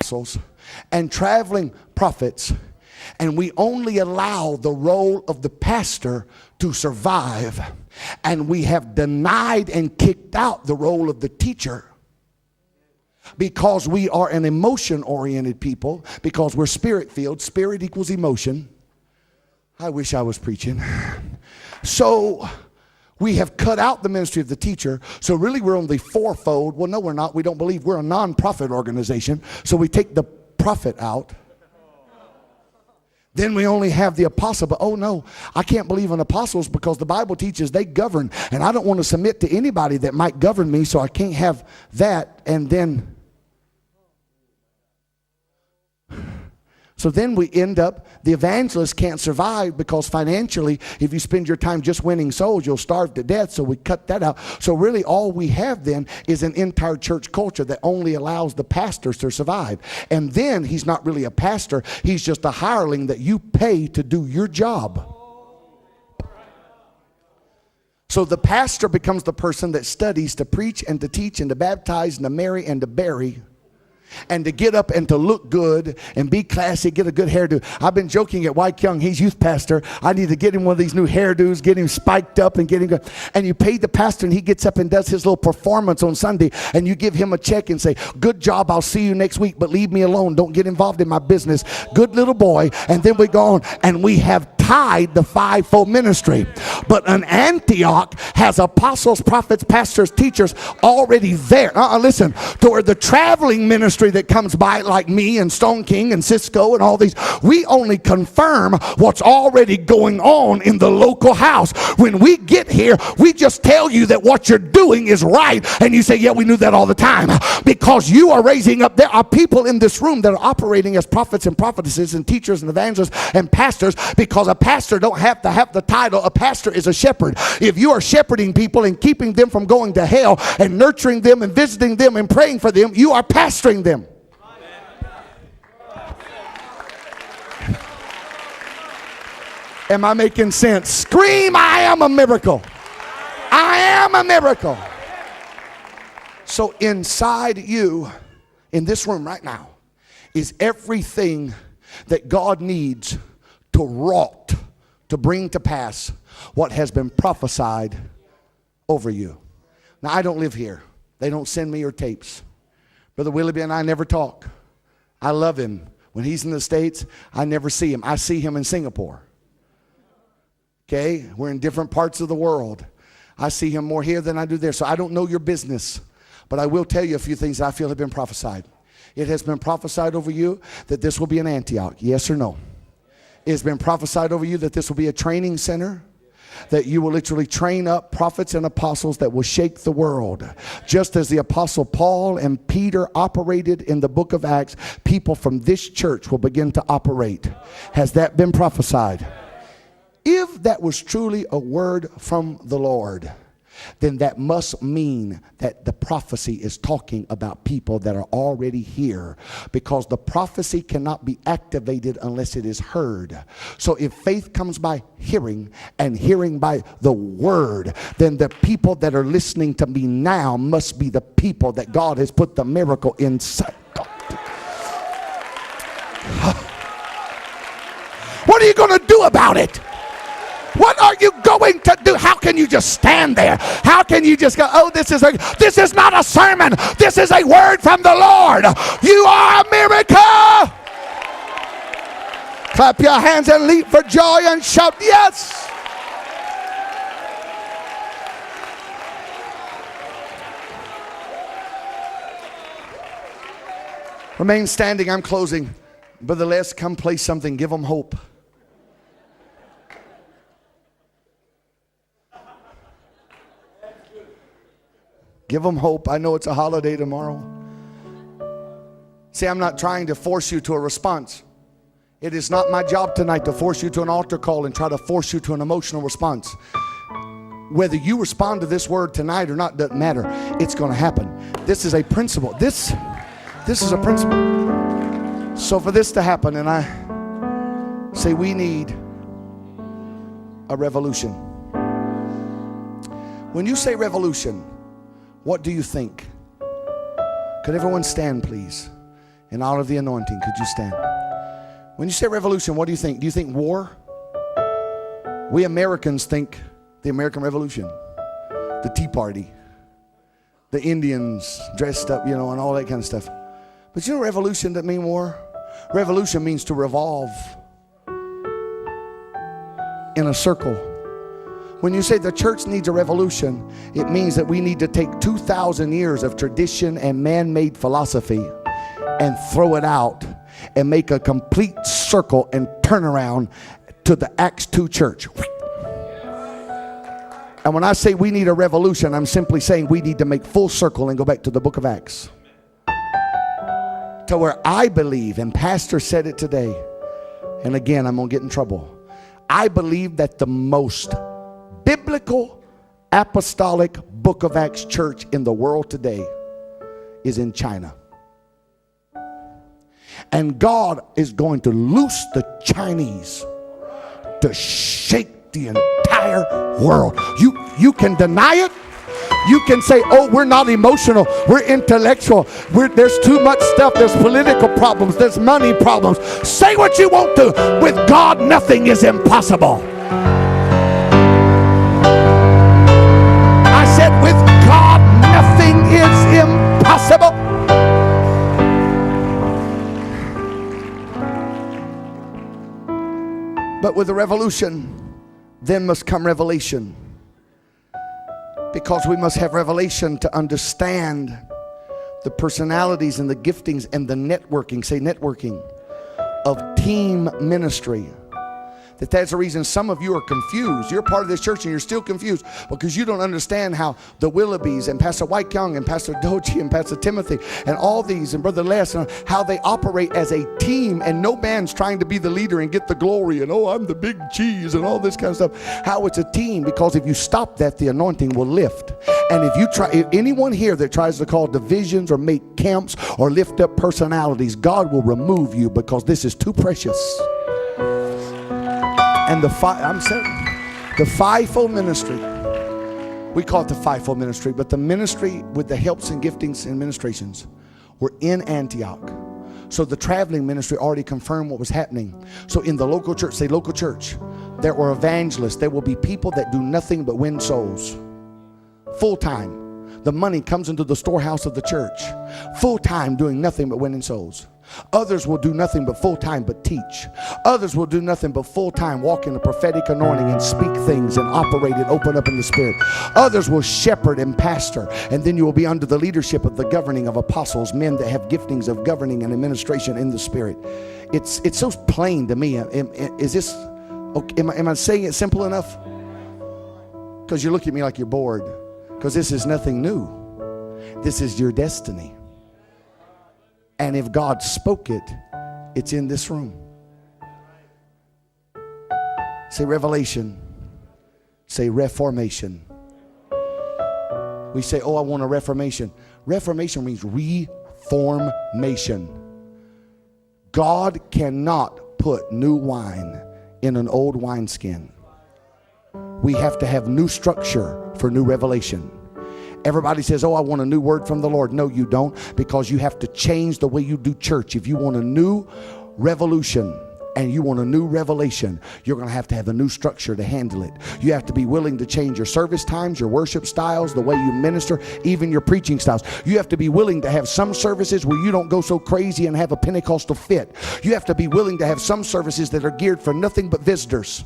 apostles and traveling prophets, and we only allow the role of the pastor to survive, and we have denied and kicked out the role of the teacher because we are an emotion-oriented people, because we're spirit-filled. Spirit equals emotion. I wish I was preaching. So we have cut out the ministry of the teacher. So really we're only fourfold. Well, no, we're not. We don't believe. We're a non-profit organization. So we take the prophet out. Then we only have the apostle. But oh no, I can't believe in apostles because the Bible teaches they govern. And I don't want to submit to anybody that might govern me, so I can't have that. And then, so then we end up, the evangelist can't survive because financially, if you spend your time just winning souls, you'll starve to death. So we cut that out. So really all we have then is an entire church culture that only allows the pastors to survive. And then he's not really a pastor. He's just a hireling that you pay to do your job. So the pastor becomes the person that studies to preach and to teach and to baptize and to marry and to bury, and to get up and to look good and be classy, get a good hairdo. I've been joking at White Young, he's youth pastor. I need to get him one of these new hairdos, get him spiked up and get him good. And you pay the pastor and he gets up and does his little performance on Sunday, and you give him a check and say, good job, I'll see you next week, but leave me alone. Don't get involved in my business. Good little boy. And then we go on and we have tied the fivefold ministry. But an Antioch has apostles, prophets, pastors, teachers already there. Listen, to where the traveling ministry that comes by like me and Stone King and Cisco and all these, we only confirm what's already going on in the local house. When we get here, we just tell you that what you're doing is right, and you say, yeah, we knew that all the time, because you are raising up. There are people in this room that are operating as prophets and prophetesses and teachers and evangelists and pastors, because a pastor don't have to have the title. A pastor is a shepherd. If you are shepherding people and keeping them from going to hell and nurturing them and visiting them and praying for them, you are pastoring them. Am I making sense? Scream, I am a miracle. I am a miracle. So inside you, in this room right now, is everything that God needs to wrought, to bring to pass what has been prophesied over you. Now, I don't live here. They don't send me your tapes. Brother Willoughby and I never talk. I love him. When he's in the States, I never see him. I see him in Singapore. Okay? We're in different parts of the world. I see him more here than I do there. So I don't know your business. But I will tell you a few things that I feel have been prophesied. It has been prophesied over you that this will be an Antioch. Yes or no? It has been prophesied over you that this will be a training center, that you will literally train up prophets and apostles that will shake the world. Just as the apostle Paul and Peter operated in the book of Acts, people from this church will begin to operate. Has that been prophesied? If that was truly a word from the Lord, then that must mean that the prophecy is talking about people that are already here, because the prophecy cannot be activated unless it is heard. So if faith comes by hearing and hearing by the word, then the people that are listening to me now must be the people that God has put the miracle inside. What are you going to do about it? What are you going to do? How can you just stand there? How can you just go, oh, this is not a sermon. This is a word from the Lord. You are a miracle. Clap your hands and leap for joy and shout, yes. Remain standing. I'm closing. Brother Les, come play something. Give them hope. Give them hope. I know it's a holiday tomorrow. See, I'm not trying to force you to a response. It is not my job tonight to force you to an altar call and try to force you to an emotional response. Whether you respond to this word tonight or not doesn't matter. It's going to happen. This is a principle. This is a principle. So for this to happen, and I say we need a revolution. When you say revolution, what do you think? Could everyone stand, please? in honor of the anointing. Could you stand? When you say revolution, what do you think? Do you think war? We Americans think the American Revolution, the Tea Party, the Indians dressed up, and all that kind of stuff. But revolution doesn't mean war. Revolution means to revolve in a circle. When you say the church needs a revolution, it means that we need to take 2,000 years of tradition and man-made philosophy and throw it out and make a complete circle and turn around to the Acts 2 church. And when I say we need a revolution, I'm simply saying we need to make full circle and go back to the book of Acts. To where I believe, and Pastor said it today, and again, I'm going to get in trouble. I believe that the most biblical apostolic book of Acts church in the world today is in China. And God is going to loose the Chinese to shake the entire world. You can deny it. You can say, oh, we're not emotional, we're intellectual, there's too much stuff, there's political problems, there's money problems. Say what you want to. With God, nothing is impossible. I said, with God, nothing is impossible. But with the revolution, then must come revelation. Because we must have revelation to understand the personalities and the giftings and the networking, say networking, of team ministry. That's the reason some of you are confused. You're part of this church and you're still confused because you don't understand how the Willoughbys and Pastor White Young and Pastor Doji and Pastor Timothy and all these and Brother Les, and how they operate as a team, and no man's trying to be the leader and get the glory and I'm the big cheese and all this kind of stuff. How it's a team, because if you stop that, the anointing will lift. And if anyone here that tries to call divisions or make camps or lift up personalities, God will remove you, because this is too precious. And the fivefold ministry, we call it the fivefold ministry, but the ministry with the helps and giftings and ministrations were in Antioch. So the traveling ministry already confirmed what was happening. So in the local church, say local church, there were evangelists. There will be people that do nothing but win souls. Full time. The money comes into the storehouse of the church. Full time doing nothing but winning souls. Others will do nothing but full time but teach. Others will do nothing but full time walk in the prophetic anointing and speak things and operate and open up in the spirit. Others will shepherd and pastor, and then you will be under the leadership of the governing of apostles, men that have giftings of governing and administration in the spirit. It's so plain to me. Is this okay? Am I saying it simple enough? Because you look at me like you're bored. Because this is nothing new. This is your destiny. And if God spoke it, it's in this room. Say revelation. Say reformation. We say, oh, I want a reformation. Reformation means reformation. God cannot put new wine in an old wineskin. We have to have new structure for new revelation. Everybody says, oh, I want a new word from the Lord. No, you don't, because you have to change the way you do church. If you want a new revolution and you want a new revelation, you're going to have a new structure to handle it. You have to be willing to change your service times, your worship styles, the way you minister, even your preaching styles. You have to be willing to have some services where you don't go so crazy and have a Pentecostal fit. You have to be willing to have some services that are geared for nothing but visitors,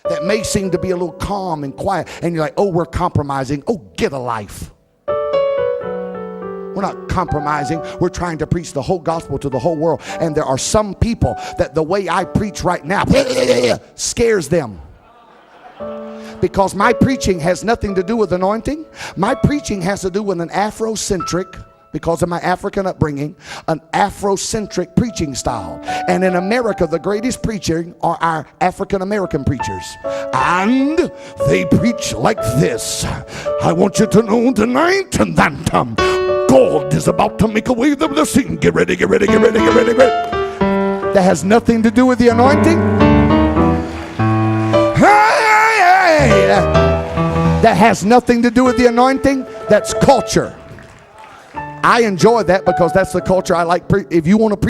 that may seem to be a little calm and quiet, and you're like, oh, we're compromising. Oh, get a life. We're not compromising. We're trying to preach the whole gospel to the whole world. And there are some people that the way I preach right now scares them. Because my preaching has nothing to do with anointing. My preaching has to do with an Afrocentric, because of my African upbringing, an Afrocentric preaching style. And in America, the greatest preaching are our African American preachers. And they preach like this. I want you to know tonight that God is about to make a way of the blessing. Get ready, get ready, get ready, get ready, get ready. That has nothing to do with the anointing. Hey! That has nothing to do with the anointing. That's culture. I enjoy that because that's the culture I like. If you want to preach